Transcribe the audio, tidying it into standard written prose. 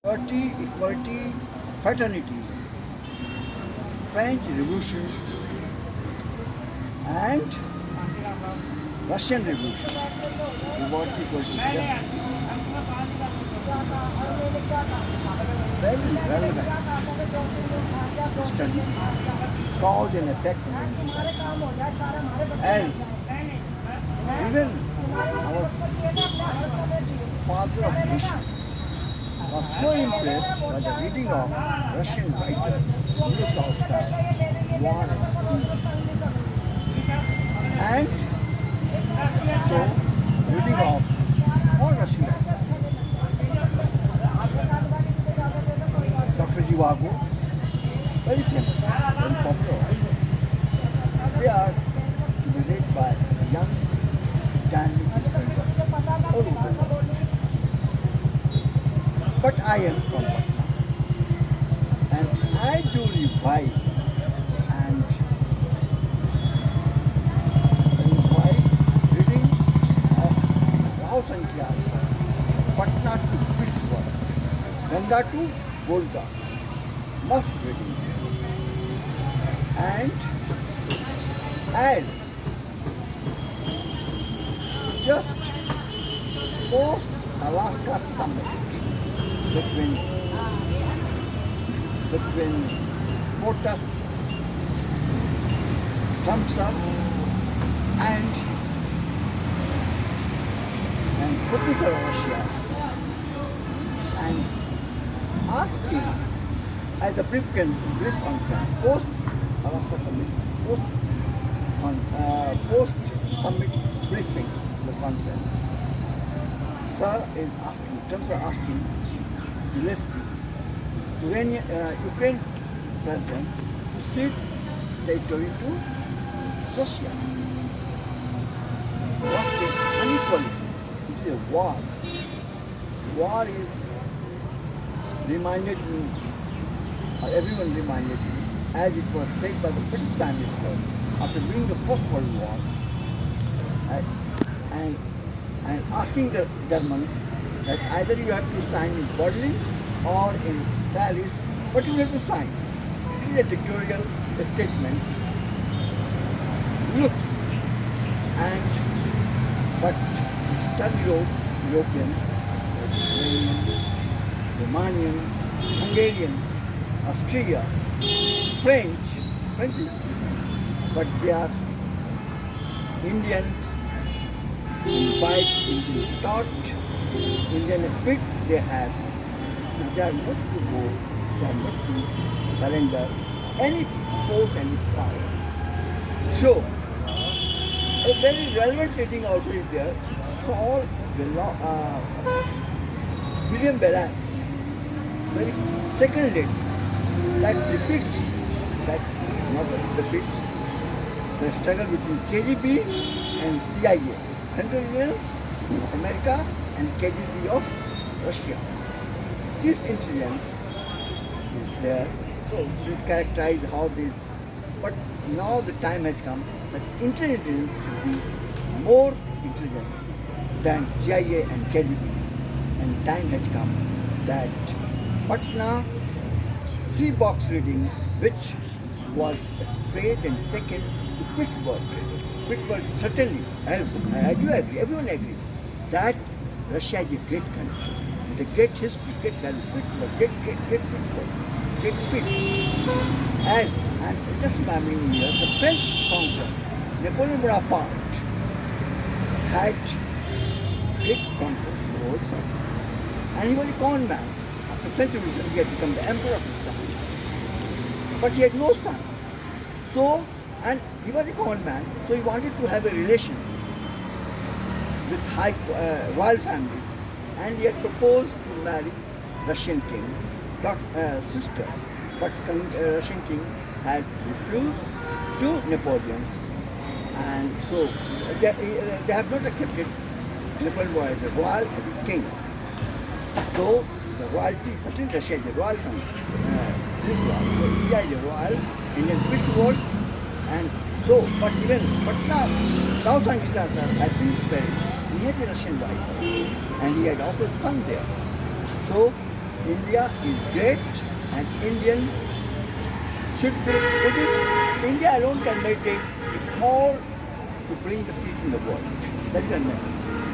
Equality, fraternity, French Revolution and Russian Revolution. Equality, equality, justice. Very relevant study. Cause and effect in the society. As even our father of nation was so impressed by the reading of Russian writer Leo Tolstoy, War and Peace. And so, reading of all Russian writers, Dr. Zhivago, very famous, very popular. They are to be read by young dynamic historians all over the world. But I am from Patna, and I do revive and reading of Rao Sankhya's Patna to Pittsburgh, Ganga to Golda, must reading. And as just post Alaska summit between POTUS, Trump's up and Putin for Russia, and asking at the brief conference, post Alaska summit, post summit briefing, the conference, Sir is asking, Trump are asking Zelensky, Ukraine president, to cede territory to Russia. What is unequality? It's a war. War is reminded me, or everyone reminded me, as it was said by the British Prime Minister after during the First World War, and asking the Germans that either you have to sign in Berlin or in Paris, but you have to sign. It is a dictatorial statement. Looks but study Europeans, Romanian, Hungarian, Austria, French, but they are Indian, invite into taught, Indian spirit they have. They are not to go, they are not to surrender any force, any power. So, a very relevant reading also is there. Saul William Bellas, very second lead that depicts the struggle between KGB and CIA, Central Intelligence of America and KGB of Russia. This intelligence is there, so this characterizes how this, but now the time has come that intelligence should be more intelligent than CIA and KGB, and time has come that Patna 3-box reading, which was sprayed and taken to Pittsburgh. Pittsburgh certainly, as I do agree, everyone agrees, that Russia is a great country, with a great history, great value, Pittsburgh, great Pittsburgh, great Pitts. As I'm just remembering here, the French conqueror, Napoleon Bonaparte, had great conquerors, and he was a con man. After French Revolution, he had become the emperor of France. But he had no son. So, and he was a con man, so he wanted to have a relation with high royal families, and he had proposed to marry Russian king, sister, but Russian king had refused to Napoleon, and so they have not accepted Napoleon as the royal king. So the royalty, certainly Russia is the royal country, so India is a royal, Indian Pittsburgh, and so, but now, Rao Sankhya had been Paris. He had a Russian wife, and he had also sung there. So, India is great and Indian should be, it is, India alone can make it all to bring the peace in the world. That is our message.